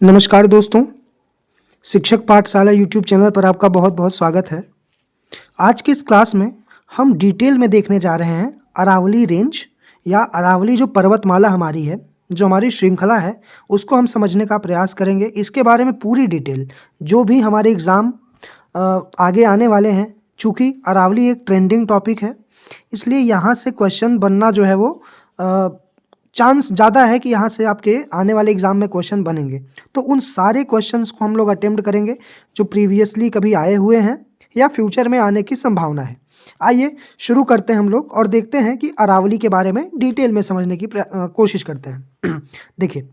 नमस्कार दोस्तों, शिक्षक पाठशाला यूट्यूब चैनल पर आपका बहुत बहुत स्वागत है। आज की इस क्लास में हम डिटेल में देखने जा रहे हैं अरावली रेंज या अरावली जो पर्वतमाला हमारी है, जो हमारी श्रृंखला है, उसको हम समझने का प्रयास करेंगे। इसके बारे में पूरी डिटेल जो भी हमारे एग्ज़ाम आगे आने वाले हैं, चूँकि अरावली एक ट्रेंडिंग टॉपिक है, इसलिए यहाँ से क्वेश्चन बनना जो है वो चांस ज़्यादा है कि यहाँ से आपके आने वाले एग्ज़ाम में क्वेश्चन बनेंगे। तो उन सारे क्वेश्चंस को हम लोग अटेम्प्ट करेंगे जो प्रीवियसली कभी आए हुए हैं या फ्यूचर में आने की संभावना है। आइए शुरू करते हैं हम लोग और देखते हैं कि अरावली के बारे में डिटेल में समझने की कोशिश करते हैं। देखिए,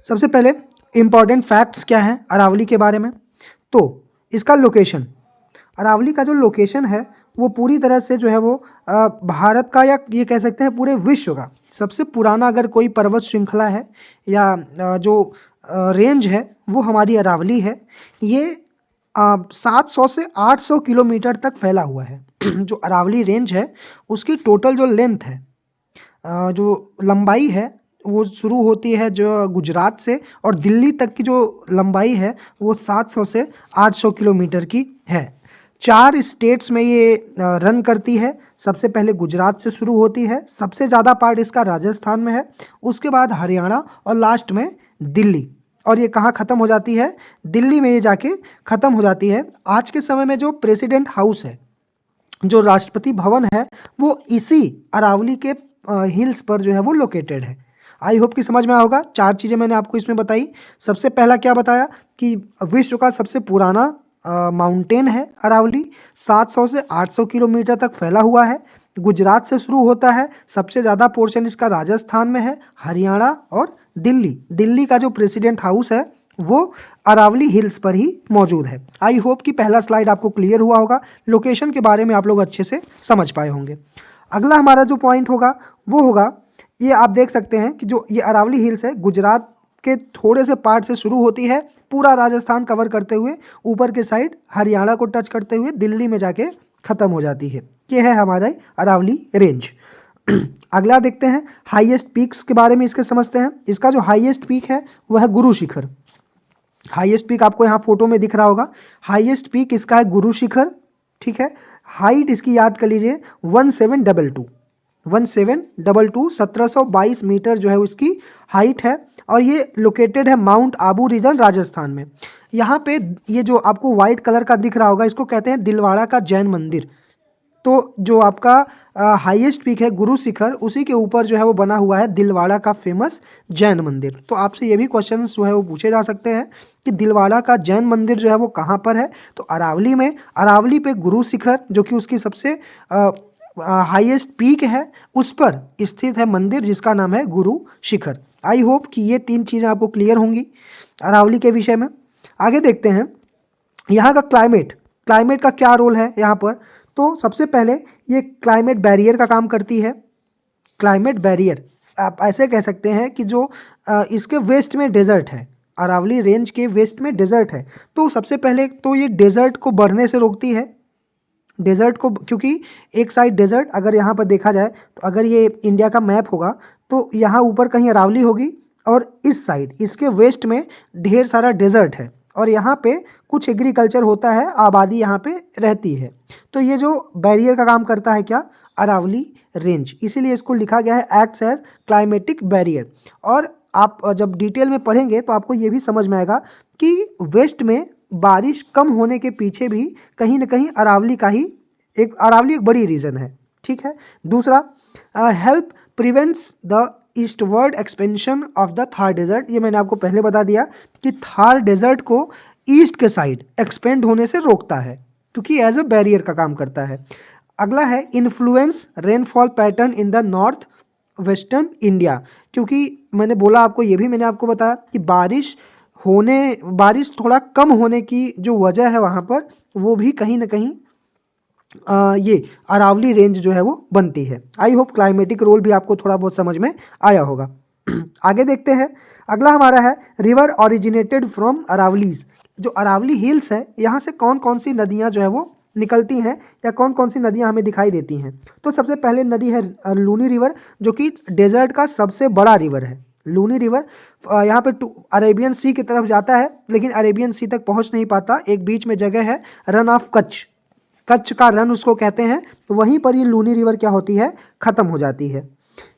सबसे पहले इम्पॉर्टेंट फैक्ट्स क्या हैं अरावली के बारे में। तो इसका लोकेशन, अरावली का जो लोकेशन है वो पूरी तरह से जो है वो भारत का या ये कह सकते हैं पूरे विश्व का सबसे पुराना अगर कोई पर्वत श्रृंखला है या जो रेंज है वो हमारी अरावली है। ये 700 से 800 किलोमीटर तक फैला हुआ है। जो अरावली रेंज है उसकी टोटल जो लेंथ है, जो लंबाई है, वो शुरू होती है जो गुजरात से और दिल्ली तक की जो लंबाई है वो 700 से 800 किलोमीटर की है। 4 स्टेट्स में ये रन करती है। सबसे पहले गुजरात से शुरू होती है, सबसे ज़्यादा पार्ट इसका राजस्थान में है, उसके बाद हरियाणा और लास्ट में दिल्ली। और ये कहाँ ख़त्म हो जाती है? दिल्ली में ये जाके ख़त्म हो जाती है। आज के समय में जो प्रेसिडेंट हाउस है, जो राष्ट्रपति भवन है, वो इसी अरावली के हिल्स पर जो है वो लोकेटेड है। आई होप कि समझ में आया होगा। 4 चीज़ें मैंने आपको इसमें बताई। सबसे पहला क्या बताया कि विश्व का सबसे पुराना माउंटेन है अरावली, 700 से 800 किलोमीटर तक फैला हुआ है। गुजरात से शुरू होता है, सबसे ज़्यादा पोर्शन इसका राजस्थान में है, हरियाणा और दिल्ली। दिल्ली का जो प्रेसिडेंट हाउस है वो अरावली हिल्स पर ही मौजूद है। आई होप कि पहला स्लाइड आपको क्लियर हुआ होगा, लोकेशन के बारे में आप लोग अच्छे से समझ पाए होंगे। अगला हमारा जो पॉइंट होगा वो होगा, ये आप देख सकते हैं कि जो ये अरावली हिल्स है गुजरात के थोड़े से पार्ट से शुरू होती है, पूरा राजस्थान कवर करते हुए ऊपर के साइड हरियाणा को टच करते हुए दिल्ली में जाके ख़त्म हो जाती है। ये है हमारा अरावली रेंज। अगला देखते हैं हाईएस्ट पीक्स के बारे में, इसके समझते हैं। इसका जो हाईएस्ट पीक है वह है गुरु शिखर। हाईएस्ट पीक आपको यहाँ फोटो में दिख रहा होगा। हाईएस्ट पीक इसका है गुरु शिखर, ठीक है। हाइट इसकी याद कर लीजिए 1722 1722 मीटर जो है उसकी हाइट है। और ये लोकेटेड है माउंट आबू रीजन राजस्थान में। यहाँ पे ये जो आपको वाइट कलर का दिख रहा होगा इसको कहते हैं दिलवाड़ा का जैन मंदिर। तो जो आपका हाईएस्ट पीक है गुरु शिखर, उसी के ऊपर जो है वो बना हुआ है दिलवाड़ा का फेमस जैन मंदिर। तो आपसे ये भी क्वेश्चन जो है वो पूछे जा सकते हैं कि दिलवाड़ा का जैन मंदिर जो है वो कहाँ पर है? तो अरावली में। अरावली पे गुरु शिखर जो कि उसकी सबसे हाईएस्ट पीक है, उस पर स्थित है मंदिर जिसका नाम है गुरु शिखर। आई होप कि ये 3 चीज़ें आपको क्लियर होंगी अरावली के विषय में। आगे देखते हैं यहाँ का क्लाइमेट का क्या रोल है यहाँ पर। तो सबसे पहले ये क्लाइमेट बैरियर का काम करती है। क्लाइमेट बैरियर आप ऐसे कह सकते हैं कि जो इसके वेस्ट में डेजर्ट है, अरावली रेंज के वेस्ट में डेजर्ट है, तो सबसे पहले तो ये डेजर्ट को बढ़ने से रोकती है। डेजर्ट को, क्योंकि एक साइड डेजर्ट अगर यहाँ पर देखा जाए तो अगर ये इंडिया का मैप होगा तो यहाँ ऊपर कहीं अरावली होगी और इस साइड इसके वेस्ट में ढेर सारा डेजर्ट है और यहाँ पे कुछ एग्रीकल्चर होता है, आबादी यहाँ पे रहती है। तो ये जो बैरियर का काम करता है क्या? अरावली रेंज, इसीलिए इसको लिखा गया है एक्ट्स एज क्लाइमेटिक बैरियर। और आप जब डिटेल में पढ़ेंगे तो आपको ये भी समझ में आएगा कि वेस्ट में बारिश कम होने के पीछे भी कहीं ना कहीं अरावली एक बड़ी रीज़न है, ठीक है। दूसरा, help prevents the eastward expansion of the Thar desert. ये मैंने आपको पहले बता दिया कि थार डेजर्ट को ईस्ट के साइड एक्सपेंड होने से रोकता है, क्योंकि एज अ बैरियर का काम करता है। अगला है influence rainfall pattern in the north western India, क्योंकि मैंने बोला आपको, ये भी मैंने आपको बताया कि बारिश थोड़ा कम होने की जो वजह है वहाँ पर, वो भी कहीं ना कहीं ये अरावली रेंज जो है वो बनती है। आई होप क्लाइमेटिक रोल भी आपको थोड़ा बहुत समझ में आया होगा। आगे देखते हैं, अगला हमारा है रिवर ओरिजिनेटेड फ्रॉम अरावलीज। जो अरावली हिल्स है यहाँ से कौन कौन सी नदियाँ जो है वो निकलती हैं या कौन कौन सी नदियाँ हमें दिखाई देती हैं। तो सबसे पहले नदी है लूनी रिवर, जो कि डेजर्ट का सबसे बड़ा रिवर है। लूनी रिवर यहाँ पे अरेबियन सी की तरफ जाता है, लेकिन अरेबियन सी तक पहुँच नहीं पाता। एक बीच में जगह है रन ऑफ कच्छ, कच्छ का रन उसको कहते हैं, तो वहीं पर ये लूनी रिवर क्या होती है, ख़त्म हो जाती है।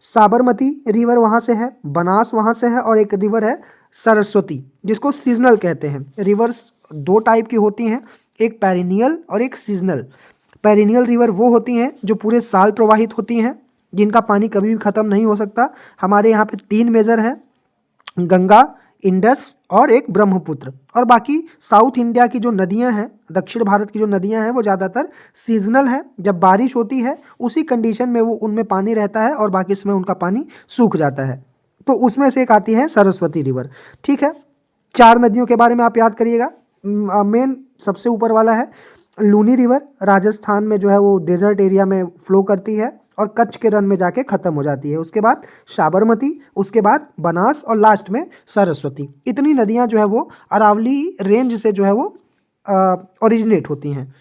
साबरमती रिवर वहाँ से है, बनास वहाँ से है, और एक रिवर है सरस्वती जिसको सीजनल कहते हैं। रिवर्स दो टाइप की होती हैं, एक पेरिनियल और एक सीजनल। पेरिनियल रिवर वो होती हैं जो पूरे साल प्रवाहित होती हैं, जिनका पानी कभी भी ख़त्म नहीं हो सकता। हमारे यहाँ पे 3 मेजर हैं, गंगा, इंडस और एक ब्रह्मपुत्र। और बाकी साउथ इंडिया की जो नदियां हैं, दक्षिण भारत की जो नदियां हैं, वो ज़्यादातर सीजनल है। जब बारिश होती है उसी कंडीशन में वो उनमें पानी रहता है और बाकी समय उनका पानी सूख जाता है। तो उसमें से एक आती है सरस्वती रिवर। ठीक है, 4 नदियों के बारे में आप याद करिएगा। मेन सबसे ऊपर वाला है लूनी रिवर, राजस्थान में जो है वो डेजर्ट एरिया में फ्लो करती है और कच्छ के रन में जाके ख़त्म हो जाती है। उसके बाद साबरमती, उसके बाद बनास और लास्ट में सरस्वती। इतनी नदियाँ जो है वो अरावली रेंज से जो है वो ओरिजिनेट होती हैं।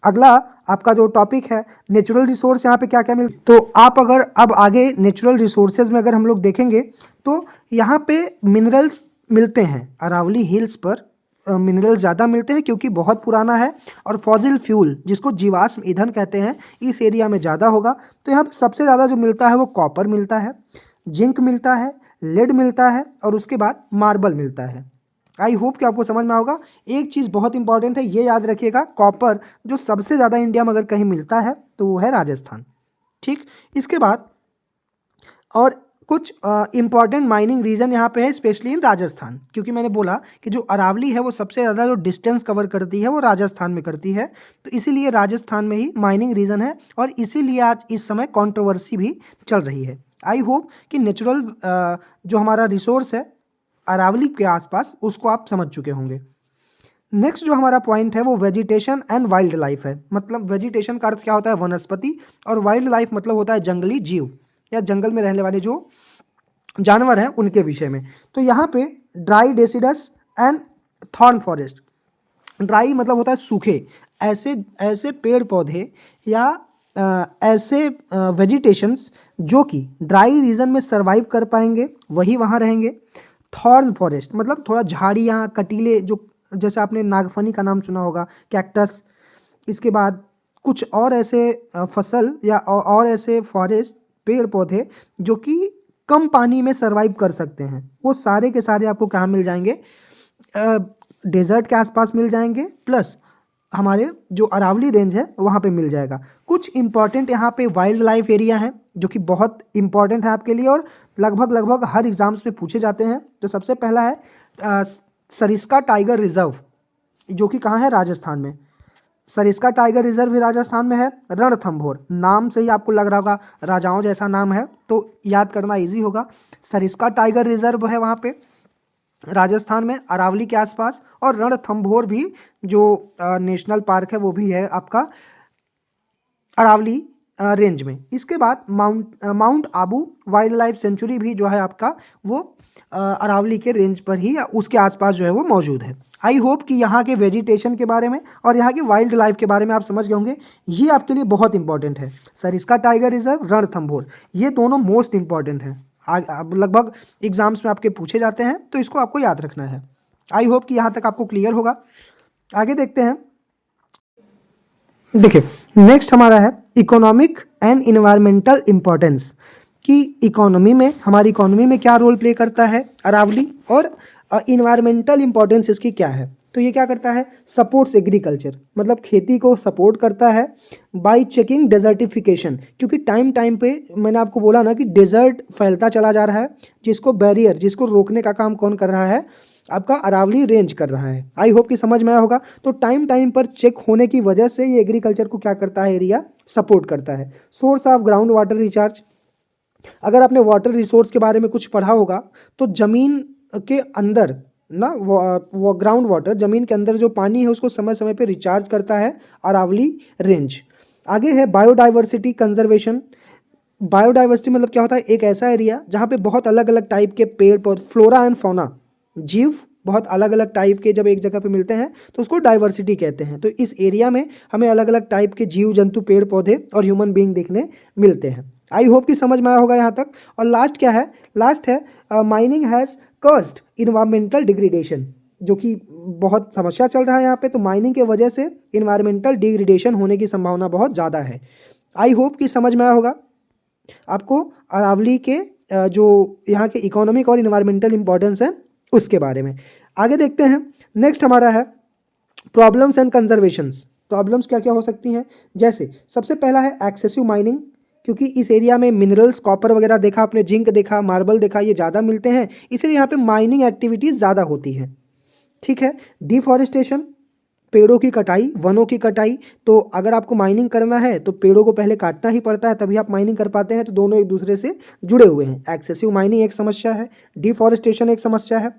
अगला आपका जो टॉपिक है नेचुरल रिसोर्स, यहाँ पे क्या क्या तो आप अगर अब आगे नेचुरल रिसोर्सेज में अगर हम लोग देखेंगे तो यहाँ पे मिनरल्स मिलते हैं। अरावली हिल्स पर मिनरल ज़्यादा मिलते हैं क्योंकि बहुत पुराना है, और फॉसिल फ्यूल जिसको जीवाश्म ईंधन कहते हैं इस एरिया में ज़्यादा होगा। तो यहाँ पे सबसे ज़्यादा जो मिलता है वो कॉपर मिलता है, जिंक मिलता है, लेड मिलता है, और उसके बाद मार्बल मिलता है। आई होप कि आपको समझ में होगा। एक चीज़ बहुत इंपॉर्टेंट है, ये याद रखिएगा, कॉपर जो सबसे ज़्यादा इंडिया में अगर कहीं मिलता है तो वो है राजस्थान। ठीक, इसके बाद और कुछ इंपॉर्टेंट माइनिंग रीजन यहाँ पे है, स्पेशली इन राजस्थान, क्योंकि मैंने बोला कि जो अरावली है वो सबसे ज़्यादा जो डिस्टेंस कवर करती है वो राजस्थान में करती है, तो इसीलिए राजस्थान में ही माइनिंग रीजन है, और इसीलिए आज इस समय कंट्रोवर्सी भी चल रही है। आई होप कि नेचुरल जो हमारा रिसोर्स है अरावली के आसपास उसको आप समझ चुके होंगे। नेक्स्ट जो हमारा पॉइंट है वो वेजिटेशन एंड वाइल्ड लाइफ है। मतलब वेजिटेशन का अर्थ क्या होता है, वनस्पति, और वाइल्ड लाइफ मतलब होता है जंगली जीव या जंगल में रहने वाले जो जानवर हैं उनके विषय में। तो यहाँ पे dry deciduous and thorn forest. Dry मतलब होता है सूखे, ऐसे पेड़ पौधे या ऐसे वेजिटेशंस जो कि ड्राई रीजन में सरवाइव कर पाएंगे वही वहाँ रहेंगे। थॉर्न फॉरेस्ट मतलब थोड़ा झाड़ियाँ, कटीले, जो जैसे आपने नागफनी का नाम सुना होगा, कैक्टस। इसके बाद कुछ और ऐसे फसल या और ऐसे फॉरेस्ट, पेड़ पौधे जो कि कम पानी में सरवाइव कर सकते हैं, वो सारे के सारे आपको कहाँ मिल जाएंगे, डेजर्ट के आसपास मिल जाएंगे, प्लस हमारे जो अरावली रेंज है वहाँ पे मिल जाएगा। कुछ इंपॉर्टेंट यहाँ पे वाइल्ड लाइफ एरिया है जो कि बहुत इंपॉर्टेंट है आपके लिए और लगभग हर एग्जाम्स में पूछे जाते हैं। तो सबसे पहला है सरिस्का टाइगर रिजर्व, जो कि कहाँ है, राजस्थान में। सरिस्का टाइगर रिजर्व भी राजस्थान में है। रणथंभौर, नाम से ही आपको लग रहा होगा राजाओं जैसा नाम है, तो याद करना इजी होगा। सरिस्का टाइगर रिजर्व है वहाँ पे राजस्थान में, अरावली के आसपास। और रणथंभौर भी जो नेशनल पार्क है वो भी है आपका अरावली रेंज में। इसके बाद mount Abu wild life sanctuary भी जो है आपका वो अरावली के रेंज पर ही या उसके आसपास जो है वो मौजूद है। आई होप कि यहाँ के वेजिटेशन के बारे में और यहाँ के वाइल्ड लाइफ के बारे में आप समझ गए होंगे। ये आपके लिए बहुत इंपॉर्टेंट है। सरिस्का टाइगर रिजर्व, रणथंभौर, ये दोनों मोस्ट इंपॉर्टेंट हैं, लगभग एग्जाम्स में आपके पूछे जाते हैं, तो इसको आपको याद रखना है। आई होप कि यहाँ तक आपको क्लियर होगा। आगे देखते हैं। देखिए नेक्स्ट हमारा है इकोनॉमिक एंड इन्वायरमेंटल इम्पोर्टेंस, कि इकोनॉमी में, हमारी इकोनॉमी में क्या रोल प्ले करता है अरावली, और इन्वायरमेंटल इम्पोर्टेंस इसकी क्या है। तो ये क्या करता है, सपोर्ट्स एग्रीकल्चर, मतलब खेती को सपोर्ट करता है बाय चेकिंग डेजर्टिफिकेशन, क्योंकि टाइम टाइम पे मैंने आपको बोला ना कि डेजर्ट फैलता चला जा रहा है, जिसको बैरियर, जिसको रोकने का काम कौन कर रहा है, आपका अरावली रेंज कर रहा है। आई होप कि समझ में आया होगा। तो टाइम टाइम पर चेक होने की वजह से ये एग्रीकल्चर को क्या करता है, एरिया सपोर्ट करता है। Source of ground water recharge, अगर आपने वाटर रिसोर्स के बारे में कुछ पढ़ा होगा तो ज़मीन के अंदर ना वो ग्राउंड वाटर, ज़मीन के अंदर जो पानी है उसको समय समय पे रिचार्ज करता है अरावली रेंज। आगे है बायोडाइवर्सिटी कंजर्वेशन। बायोडाइवर्सिटी मतलब क्या होता है, एक ऐसा एरिया जहाँ पे बहुत अलग अलग टाइप के पेड़ पौधे, फ्लोरा एंड फौना, जीव बहुत अलग अलग टाइप के जब एक जगह पे मिलते हैं तो उसको डाइवर्सिटी कहते हैं। तो इस एरिया में हमें अलग अलग टाइप के जीव जंतु, पेड़ पौधे और ह्यूमन बीइंग देखने मिलते हैं। आई होप कि समझ में आया होगा यहाँ तक। और लास्ट क्या है, लास्ट है mining has caused environmental degradation, जो कि बहुत समस्या चल रहा है यहाँ पे। तो माइनिंग के वजह से इन्वायरमेंटल डिग्रेडेशन होने की संभावना बहुत ज़्यादा है। आई होप कि समझ में आया होगा आपको अरावली के जो यहाँ के इकोनॉमिक और इन्वायरमेंटल इंपॉर्टेंस है उसके बारे में। आगे देखते हैं। नेक्स्ट हमारा है प्रॉब्लम्स एंड कंजर्वेशंस। प्रॉब्लम्स क्या क्या हो सकती हैं, जैसे सबसे पहला है एक्सेसिव माइनिंग, क्योंकि इस एरिया में मिनरल्स, कॉपर वगैरह देखा आपने, जिंक देखा, मार्बल देखा, ये ज़्यादा मिलते हैं, इसलिए यहाँ पे माइनिंग एक्टिविटीज़ ज़्यादा होती हैं। ठीक है। डिफॉरेस्टेशन, पेड़ों की कटाई, वनों की कटाई। तो अगर आपको माइनिंग करना है तो पेड़ों को पहले काटना ही पड़ता है, तभी आप माइनिंग कर पाते हैं। तो दोनों एक दूसरे से जुड़े हुए हैं। एक्सेसिव माइनिंग एक समस्या है, डिफॉरेस्टेशन एक समस्या है।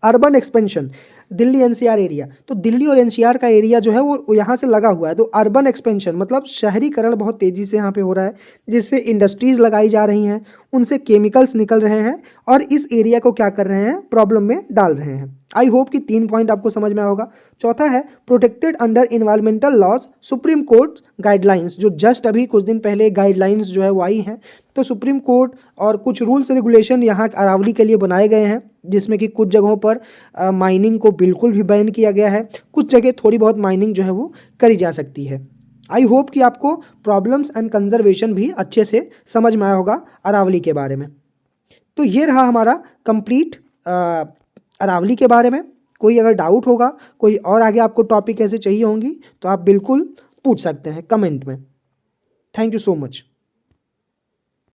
Urban expansion, Delhi NCR area, तो दिल्ली और एनसीआर का एरिया जो है वो यहाँ से लगा हुआ है। तो अर्बन एक्सपेंशन मतलब शहरीकरण बहुत तेज़ी से यहाँ पे हो रहा है, जिससे इंडस्ट्रीज़ लगाई जा रही हैं, उनसे केमिकल्स निकल रहे हैं और इस एरिया को क्या कर रहे हैं, प्रॉब्लम में डाल रहे हैं। आई होप कि 3 पॉइंट आपको समझ में आया होगा। चौथा है protected under environmental laws, supreme court guidelines, जो जस्ट अभी कुछ दिन पहले गाइडलाइंस जो है वो आई हैं। तो सुप्रीम कोर्ट और कुछ रूल्स रेगुलेशन यहाँ अरावली के लिए बनाए गए हैं, जिसमें कि कुछ जगहों पर माइनिंग को बिल्कुल भी बैन किया गया है, कुछ जगह थोड़ी बहुत माइनिंग जो है वो करी जा सकती है। आई होप कि आपको प्रॉब्लम्स एंड कंजर्वेशन भी अच्छे से समझ में आया होगा अरावली के बारे में। तो ये रहा हमारा कंप्लीट अरावली के बारे में। कोई अगर डाउट होगा, कोई और आगे आपको टॉपिक ऐसे चाहिए होंगी, तो आप बिल्कुल पूछ सकते हैं कमेंट में। Thank you so much.